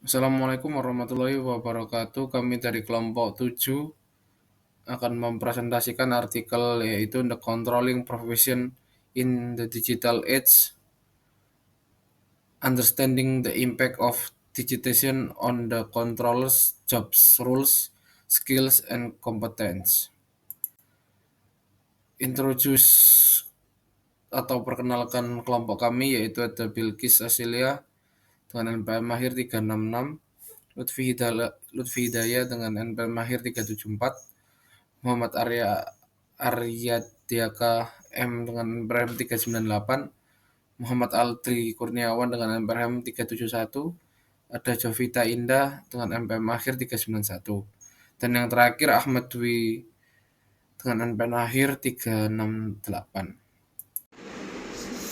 Assalamualaikum warahmatullahi wabarakatuh. Kami dari kelompok 7 akan mempresentasikan artikel yaitu The Controlling Profession in the Digital Age, Understanding the Impact of Digitization on the Controllers, Jobs, Rules, Skills, and Competence. Introduce atau perkenalkan kelompok kami yaitu ada Bilkis Asilia dengan NPM Mahir 366, Lutfi Hidayah dengan NPM Mahir 374, Muhammad Aryadiaka M dengan NPM 398, Muhammad Aldri Kurniawan dengan NPM 371, ada Jovita Indah dengan NPM akhir 391, dan yang terakhir Ahmad Dwi dengan NPM akhir 368.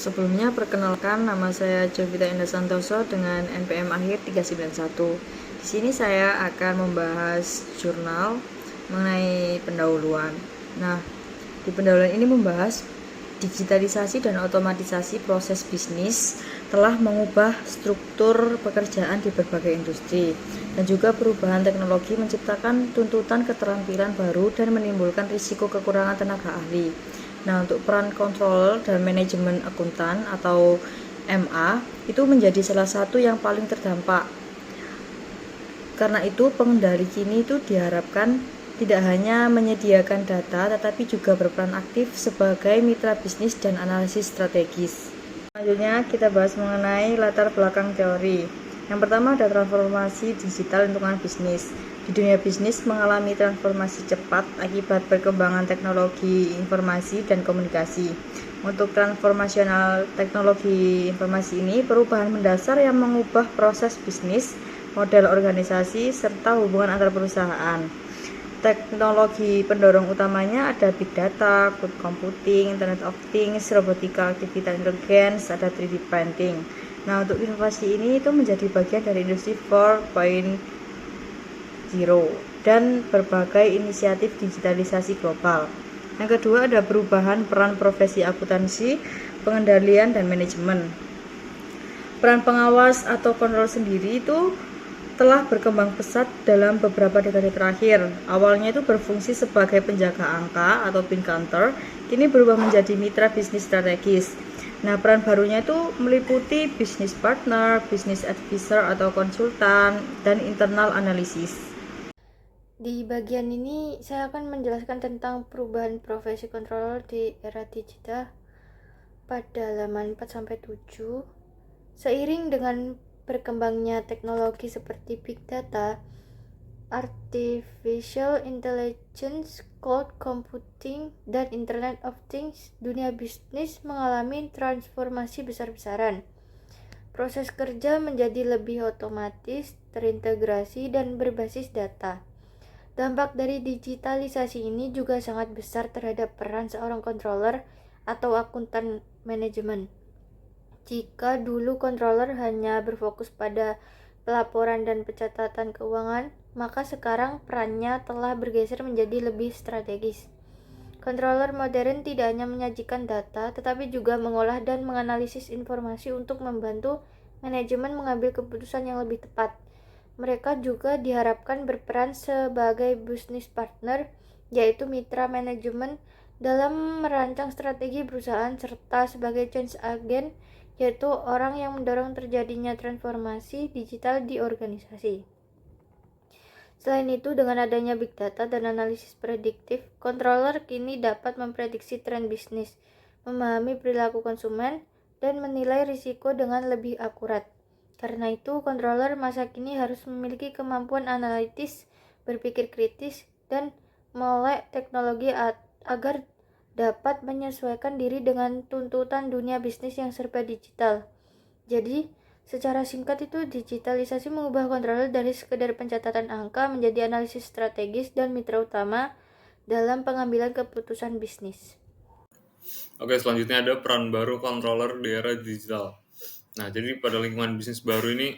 Sebelumnya perkenalkan, nama saya Jovita Indah Santoso dengan NPM akhir 391. Di sini saya akan membahas jurnal mengenai pendahuluan. Nah, di pendahuluan ini membahas digitalisasi dan otomatisasi proses bisnis telah mengubah struktur pekerjaan di berbagai industri, dan juga perubahan teknologi menciptakan tuntutan keterampilan baru dan menimbulkan risiko kekurangan tenaga ahli. Nah, untuk peran controller dan manajemen akuntan atau MA itu menjadi salah satu yang paling terdampak. Karena itu, pengendali kini itu diharapkan tidak hanya menyediakan data, tetapi juga berperan aktif sebagai mitra bisnis dan analisis strategis. Selanjutnya kita bahas mengenai latar belakang teori. Yang pertama ada transformasi digital lingkungan bisnis. Di dunia bisnis mengalami transformasi cepat akibat perkembangan teknologi informasi dan komunikasi. Untuk transformasional teknologi informasi ini, perubahan mendasar yang mengubah proses bisnis, model organisasi, serta hubungan antar perusahaan. Teknologi pendorong utamanya ada big data, cloud computing, internet of things, robotika, artificial intelligence, ada 3D printing. Nah, untuk inovasi ini itu menjadi bagian dari industri 4.0 dan berbagai inisiatif digitalisasi global. Yang kedua ada perubahan peran profesi akuntansi, pengendalian dan manajemen. Peran pengawas atau kontrol sendiri itu telah berkembang pesat dalam beberapa dekade terakhir. Awalnya itu berfungsi sebagai penjaga angka atau bean counter, kini berubah menjadi mitra bisnis strategis. Nah, peran barunya itu meliputi bisnis partner, bisnis advisor atau konsultan, dan internal analisis. Di bagian ini saya akan menjelaskan tentang perubahan profesi controller di era digital pada halaman 4-7. Seiring dengan berkembangnya teknologi seperti big data, artificial intelligence, cloud computing, dan internet of things, dunia bisnis mengalami transformasi besar-besaran. Proses kerja menjadi lebih otomatis, terintegrasi, dan berbasis data. Dampak dari digitalisasi ini juga sangat besar terhadap peran seorang controller atau akuntan manajemen. Jika dulu controller hanya berfokus pada pelaporan dan pencatatan keuangan, maka sekarang perannya telah bergeser menjadi lebih strategis. Controller modern tidak hanya menyajikan data, tetapi juga mengolah dan menganalisis informasi untuk membantu manajemen mengambil keputusan yang lebih tepat. Mereka juga diharapkan berperan sebagai business partner, yaitu mitra manajemen dalam merancang strategi perusahaan, serta sebagai change agent, yaitu orang yang mendorong terjadinya transformasi digital di organisasi. Selain itu, dengan adanya big data dan analisis prediktif, controller kini dapat memprediksi tren bisnis, memahami perilaku konsumen, dan menilai risiko dengan lebih akurat. Karena itu, controller masa kini harus memiliki kemampuan analitis, berpikir kritis, dan melek teknologi agar dapat menyesuaikan diri dengan tuntutan dunia bisnis yang serba digital. Jadi, secara singkat itu digitalisasi mengubah controller dari sekedar pencatatan angka menjadi analisis strategis dan mitra utama dalam pengambilan keputusan bisnis. Oke, selanjutnya ada peran baru controller di era digital. Nah, jadi pada lingkungan bisnis baru ini,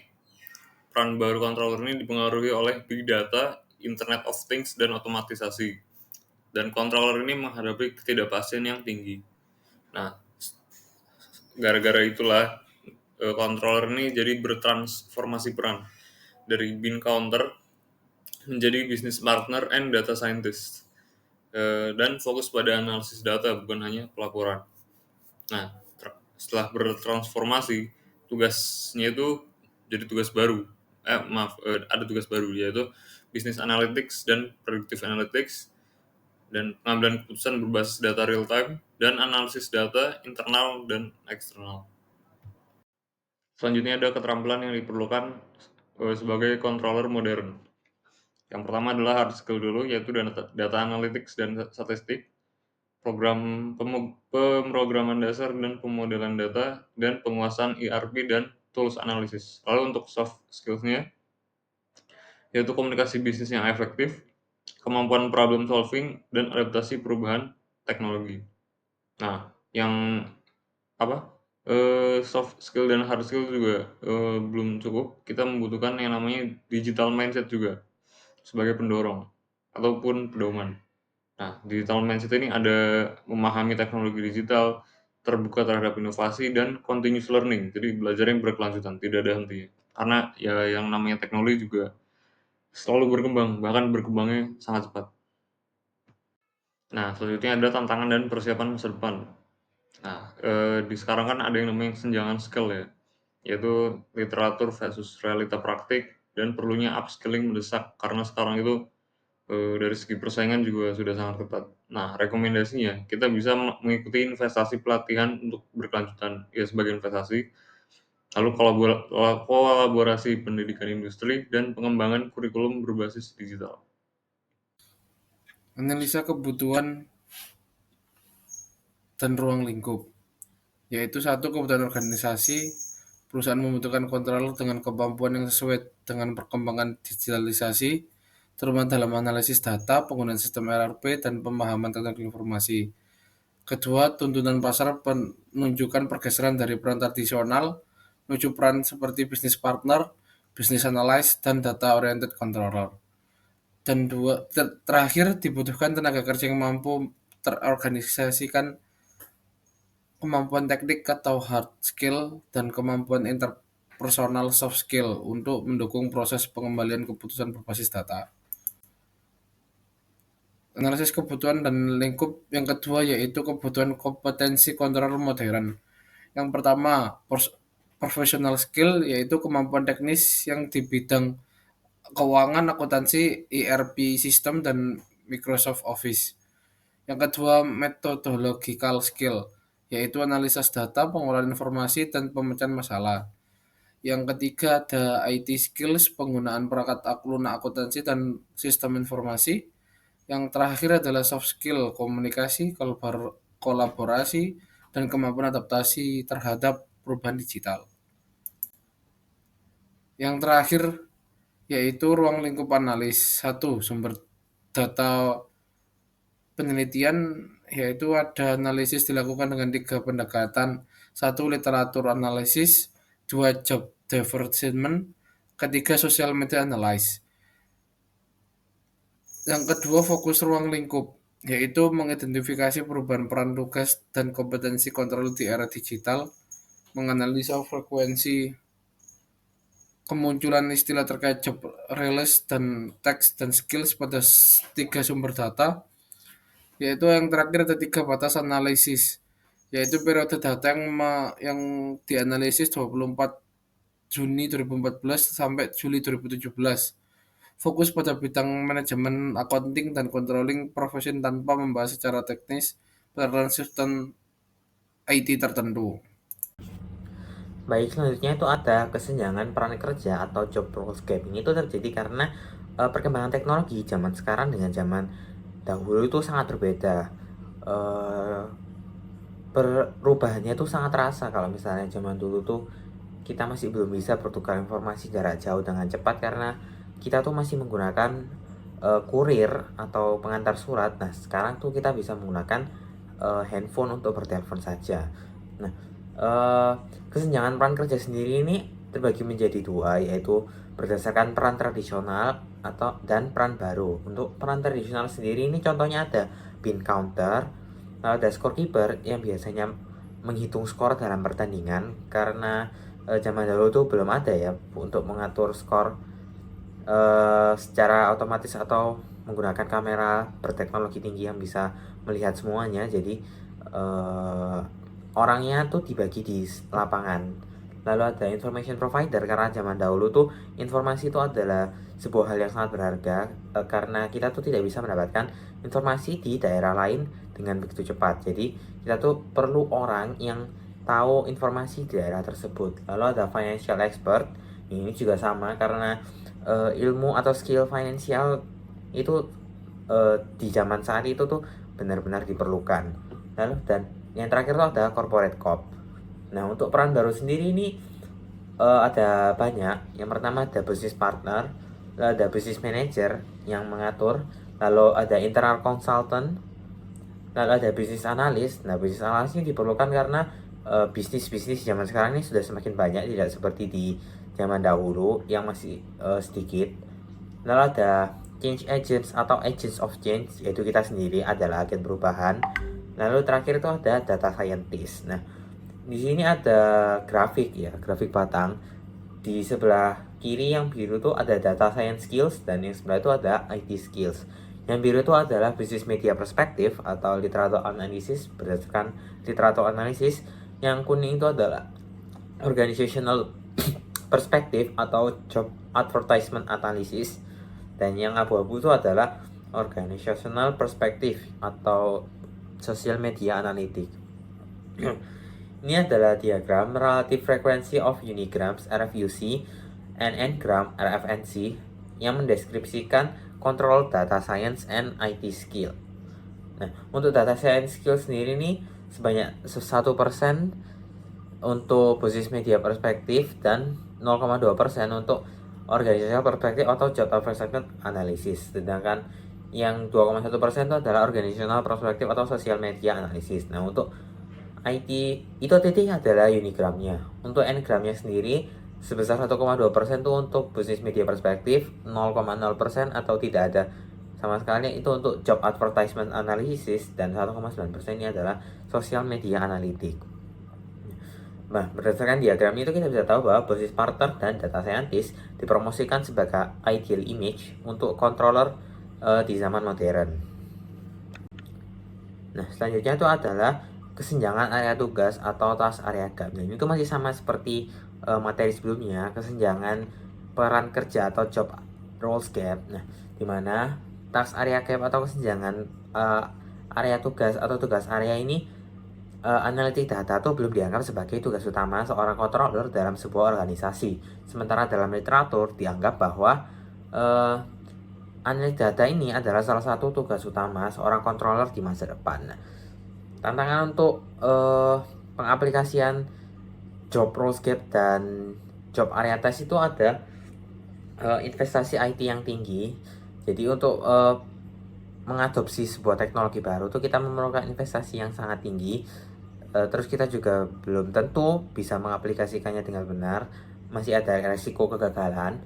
peran baru controller ini dipengaruhi oleh big data, internet of things, dan otomatisasi. Dan controller ini menghadapi ketidakpastian yang tinggi. Nah, gara-gara itulah controller ini jadi bertransformasi peran. dari bean counter menjadi business partner and data scientist, dan fokus pada analisis data bukan hanya pelaporan. Nah, setelah bertransformasi, tugasnya itu jadi tugas baru. Ada tugas baru, yaitu business analytics dan predictive analytics, dan pengambilan keputusan berbasis data real time, dan analisis data internal dan eksternal. Selanjutnya ada keterampilan yang diperlukan sebagai controller modern. Yang pertama adalah hard skill dulu, yaitu data analytics dan statistik, pemrograman dasar dan pemodelan data, dan penguasaan ERP dan tools analisis. Lalu untuk soft skills-nya, yaitu komunikasi bisnis yang efektif, kemampuan problem solving, dan adaptasi perubahan teknologi. Nah, yang soft skill dan hard skill juga belum cukup. Kita membutuhkan yang namanya digital mindset juga sebagai pendorong ataupun pedoman. Nah, digital mindset ini ada memahami teknologi digital, terbuka terhadap inovasi, dan continuous learning. Jadi belajar yang berkelanjutan, tidak ada hentinya. Karena ya yang namanya teknologi juga selalu berkembang, bahkan berkembangnya sangat cepat. Nah, selanjutnya ada tantangan dan persiapan masa depan. Nah, di sekarang kan ada yang namanya kesenjangan skill ya, yaitu literatur versus realita praktik, dan perlunya upskilling mendesak karena sekarang itu dari segi persaingan juga sudah sangat ketat. Nah, rekomendasinya kita bisa mengikuti investasi pelatihan untuk berkelanjutan ya sebagai investasi, lalu kolaborasi pendidikan industri, dan pengembangan kurikulum berbasis digital. Analisa kebutuhan dan ruang lingkup, yaitu satu, kebutuhan organisasi. Perusahaan membutuhkan controller dengan kemampuan yang sesuai dengan perkembangan digitalisasi, terutama dalam analisis data, penggunaan sistem ERP, dan pemahaman teknologi informasi. Kedua, tuntutan pasar menunjukkan pergeseran dari peran tradisional menuju peran seperti business partner, business analyst, dan data oriented controller. Dan terakhir, dibutuhkan tenaga kerja yang mampu terorganisasikan kemampuan teknik atau hard skill dan kemampuan interpersonal soft skill untuk mendukung proses pengembalian keputusan berbasis data. Analisis kebutuhan dan lingkup yang kedua yaitu kebutuhan kompetensi kontrol modern. Yang pertama, professional skill yaitu kemampuan teknis yang di bidang keuangan, akuntansi, ERP system, dan Microsoft Office. Yang kedua, methodological skill, yaitu analisis data, pengolahan informasi, dan pemecahan masalah. Yang ketiga ada IT skills, penggunaan perangkat lunak akuntansi dan sistem informasi. Yang terakhir adalah soft skill, komunikasi, kolaborasi, dan kemampuan adaptasi terhadap perubahan digital. Yang terakhir yaitu ruang lingkup analis. Satu, sumber data penelitian, yaitu ada analisis dilakukan dengan 3 pendekatan. 1, literatur analisis. 2, job development. 3, social media analysis. Yang kedua, fokus ruang lingkup, yaitu mengidentifikasi perubahan peran tugas dan kompetensi kontrol di era digital, menganalisa frekuensi kemunculan istilah terkait job release dan teks dan skills pada 3 sumber data, yaitu yang terakhir ada 3 batas analisis, yaitu periode data yang dianalisis 24 Juni 2014 sampai Juli 2017. Fokus pada bidang manajemen, accounting, dan controlling profession tanpa membahas secara teknis peran sistem IT tertentu. Baik, selanjutnya itu ada kesenjangan peran kerja atau job role gap. Ini itu terjadi karena perkembangan teknologi zaman sekarang dengan zaman dahulu itu sangat berbeda. Perubahannya itu sangat terasa. Kalau misalnya zaman dulu tuh kita masih belum bisa bertukar informasi jarak jauh dengan cepat karena kita tuh masih menggunakan kurir atau pengantar surat. Nah, sekarang tuh kita bisa menggunakan handphone untuk bertelepon saja. Nah, kesenjangan peran kerja sendiri ini terbagi menjadi 2, yaitu berdasarkan peran tradisional dan peran baru. Untuk peran tradisional sendiri ini contohnya ada bean counter, ada scorekeeper yang biasanya menghitung skor dalam pertandingan, karena zaman dahulu tuh belum ada ya untuk mengatur skor secara otomatis atau menggunakan kamera berteknologi tinggi yang bisa melihat semuanya. Jadi orangnya tuh dibagi di lapangan. Lalu ada information provider, karena zaman dahulu tuh informasi itu adalah sebuah hal yang sangat berharga karena kita tuh tidak bisa mendapatkan informasi di daerah lain dengan begitu cepat. Jadi kita tuh perlu orang yang tahu informasi di daerah tersebut. Lalu ada financial expert, ini juga sama karena ilmu atau skill finansial itu di zaman saat itu tuh benar-benar diperlukan. Lalu dan yang terakhir tuh ada corporate cop. Nah, untuk peran baru sendiri ini ada banyak. Yang pertama ada business partner, lalu ada business manager yang mengatur, lalu ada internal consultant, lalu ada business analyst. Nah, business analyst ini diperlukan karena bisnis-bisnis zaman sekarang ini sudah semakin banyak, tidak seperti di zaman dahulu yang masih sedikit. Lalu ada change agents atau agents of change, yaitu kita sendiri adalah agen perubahan. Lalu terakhir itu ada data scientist. Nah, di sini ada grafik ya, grafik batang. Di sebelah kiri yang biru tuh ada data science skills dan yang sebelah itu ada IT skills. Yang biru itu adalah business media perspective atau literatur analisis berdasarkan literatur analisis. Yang kuning itu adalah organizational perspective atau job advertisement analysis. Dan yang abu-abu itu adalah organizational perspective atau social media analytic. Ini adalah diagram relative frequency of unigrams RFUC and n-gram RFNC yang mendeskripsikan control data science and IT skill. Nah, untuk data science skill sendiri nih sebanyak 1% untuk business media perspektif dan 0,2% untuk organizational perspektif atau job advertisement analysis. Sedangkan yang 2,1% itu adalah organizational perspektif atau social media analysis. Nah, untuk IT itu titik adalah unigramnya. Untuk n-gramnya sendiri sebesar 1,2% itu untuk business media perspektif, 0,0% atau tidak ada sama sekali itu untuk job advertisement analysis, dan 1,9% ini adalah social media analytic. Nah, berdasarkan diagram itu kita bisa tahu bahwa business partner dan data scientist dipromosikan sebagai ideal image untuk controller di zaman modern. Nah, selanjutnya itu adalah kesenjangan area tugas atau task area gap. Nah, ini tuh masih sama seperti materi sebelumnya, kesenjangan peran kerja atau job roles gap. Nah, di mana task area gap atau kesenjangan area tugas atau tugas area ini analitik data tuh belum dianggap sebagai tugas utama seorang controller dalam sebuah organisasi. Sementara dalam literatur dianggap bahwa analitik data ini adalah salah satu tugas utama seorang controller di masa depan. Nah, tantangan untuk pengaplikasian job roles gap dan job area test itu ada investasi IT yang tinggi. Jadi untuk mengadopsi sebuah teknologi baru tuh kita memerlukan investasi yang sangat tinggi. Terus kita juga belum tentu bisa mengaplikasikannya dengan benar, masih ada resiko kegagalan.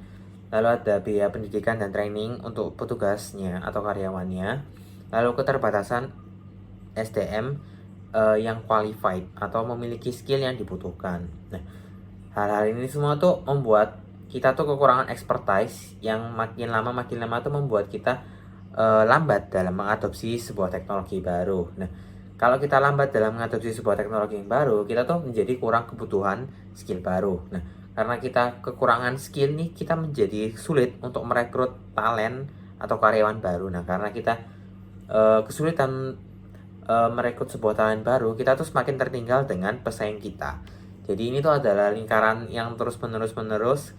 Lalu ada biaya pendidikan dan training untuk petugasnya atau karyawannya. Lalu keterbatasan SDM yang qualified atau memiliki skill yang dibutuhkan. Nah, hal-hal ini semua tuh membuat kita tuh kekurangan expertise yang makin lama tuh membuat kita lambat dalam mengadopsi sebuah teknologi baru. Nah, kalau kita lambat dalam mengadopsi sebuah teknologi yang baru, kita tuh menjadi kurang kebutuhan skill baru. Nah, karena kita kekurangan skill nih, kita menjadi sulit untuk merekrut talent atau karyawan baru. Nah, karena kita kesulitan merekrut sebuah talent baru, kita tuh semakin tertinggal dengan pesaing kita. Jadi ini tuh adalah lingkaran yang terus menerus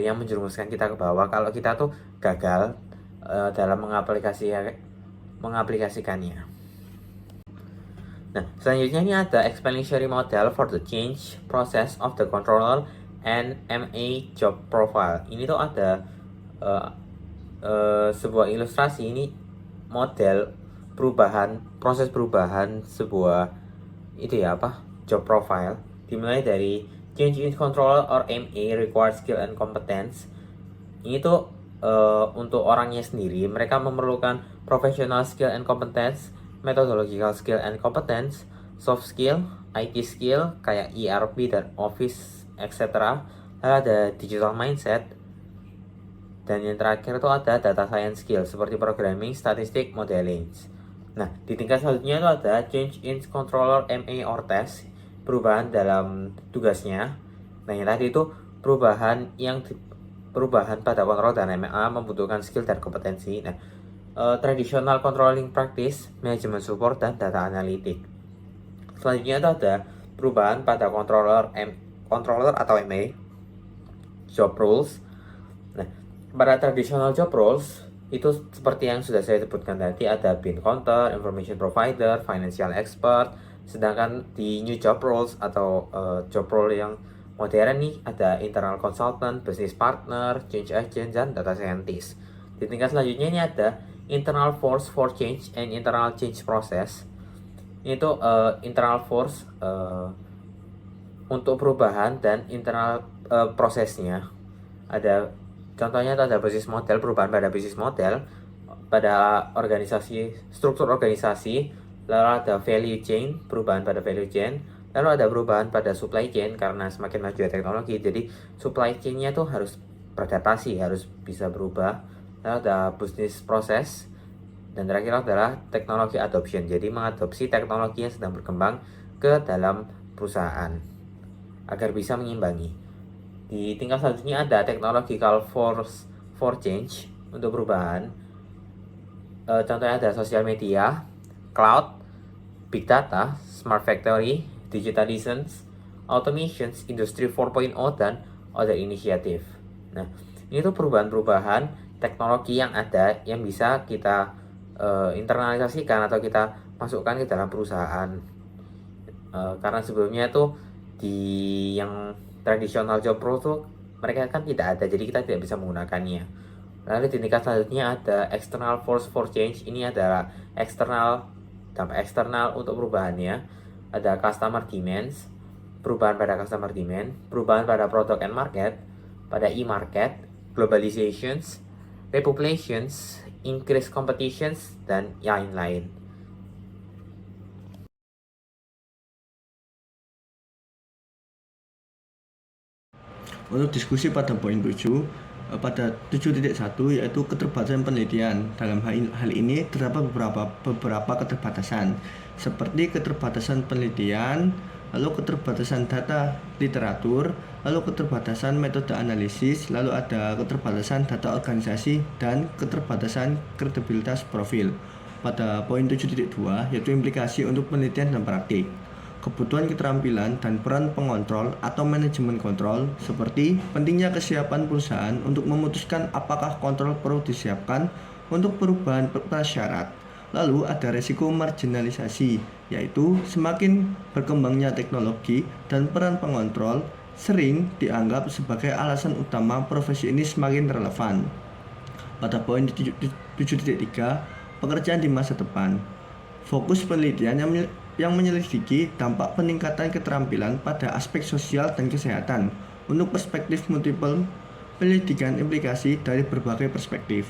yang menjerumuskan kita ke bawah kalau kita tuh gagal dalam mengaplikasikannya. Nah, selanjutnya ini ada explanatory model for the change process of the controller and MA job profile. Ini tuh ada sebuah ilustrasi, ini model proses perubahan sebuah job profile, dimulai dari change in controller or MA required skill and competence. Ini tuh untuk orangnya sendiri, mereka memerlukan professional skill and competence, methodological skill and competence, soft skill, IT skill kayak ERP dan Office, etc. Lalu ada digital mindset, Dan yang terakhir itu ada data science skill seperti programming, statistik, modeling. Nah, di tingkat selanjutnya itu ada change in controller MA or test, perubahan dalam tugasnya. Nah, yang tadi itu perubahan pada kontrol dan MA membutuhkan skill dan kompetensi. Nah, traditional controlling practice, management support, dan data analytic. Selanjutnya itu ada perubahan pada controller atau MA, job roles. Nah, pada traditional job roles itu seperti yang sudah saya sebutkan tadi, ada bin counter, information provider, financial expert. Sedangkan di new job roles atau job role yang modern nih, ada internal consultant, business partner, change agent, dan data scientist. Di tingkat selanjutnya ini ada internal force for change and internal change process. Itu internal force untuk perubahan dan internal prosesnya. Ada contohnya itu ada business model, perubahan pada business model, pada organisasi, struktur organisasi, lalu ada value chain, perubahan pada value chain, lalu ada perubahan pada supply chain karena semakin maju teknologi, jadi supply chain-nya tuh harus beradaptasi, harus bisa berubah. Lalu ada business process, dan terakhir adalah teknologi adoption, jadi mengadopsi teknologi yang sedang berkembang ke dalam perusahaan agar bisa mengimbangi. Di tingkat selanjutnya ada technological force for change untuk perubahan. Contohnya ada social media, cloud, big data, smart factory, digitalizations, automations, industry 4.0, dan other initiative. Nah, ini tuh perubahan-perubahan teknologi yang ada yang bisa kita internalisasikan atau kita masukkan ke dalam perusahaan. Karena sebelumnya tuh di yang traditional job role tuh mereka kan tidak ada, jadi kita tidak bisa menggunakannya. Lalu di tingkat selanjutnya ada external force for change. Ini adalah dampak eksternal untuk perubahannya. Ada customer demands, perubahan pada customer demand, perubahan pada product and market, pada e-market, globalizations, repopulations, increased competitions, dan lain-lain. Untuk diskusi pada poin 7, pada 7.1 yaitu keterbatasan penelitian. Dalam hal ini terdapat beberapa keterbatasan seperti keterbatasan penelitian, lalu keterbatasan data literatur, lalu keterbatasan metode analisis, lalu ada keterbatasan data organisasi, dan keterbatasan kredibilitas profil. Pada poin 7.2 yaitu implikasi untuk penelitian dan praktik. Kebutuhan keterampilan dan peran pengontrol atau manajemen kontrol, seperti pentingnya kesiapan perusahaan untuk memutuskan apakah kontrol perlu disiapkan untuk perubahan prasyarat. Lalu ada resiko marginalisasi, yaitu semakin berkembangnya teknologi dan peran pengontrol sering dianggap sebagai alasan utama profesi ini semakin relevan. Pada poin 7.3, pekerjaan di masa depan. Fokus penelitian yang menyelidiki dampak peningkatan keterampilan pada aspek sosial dan kesehatan untuk perspektif multiple, penyelidikan implikasi dari berbagai perspektif.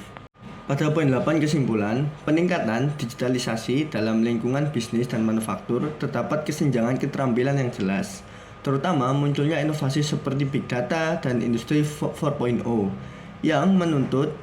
Pada poin 8 kesimpulan, peningkatan digitalisasi dalam lingkungan bisnis dan manufaktur terdapat kesenjangan keterampilan yang jelas, terutama munculnya inovasi seperti big data dan industri 4.0 yang menuntut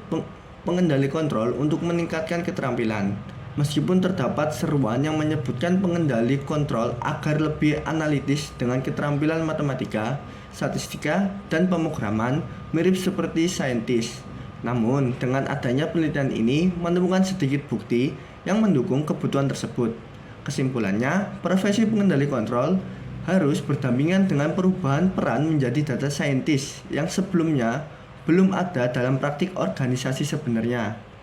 pengendali kontrol untuk meningkatkan keterampilan. Meskipun terdapat seruan yang menyebutkan pengendali kontrol agar lebih analitis dengan keterampilan matematika, statistika, dan pemrograman mirip seperti saintis. Namun, dengan adanya penelitian ini menemukan sedikit bukti yang mendukung kebutuhan tersebut. Kesimpulannya, profesi pengendali kontrol harus berdampingan dengan perubahan peran menjadi data scientist yang sebelumnya belum ada dalam praktik organisasi sebenarnya.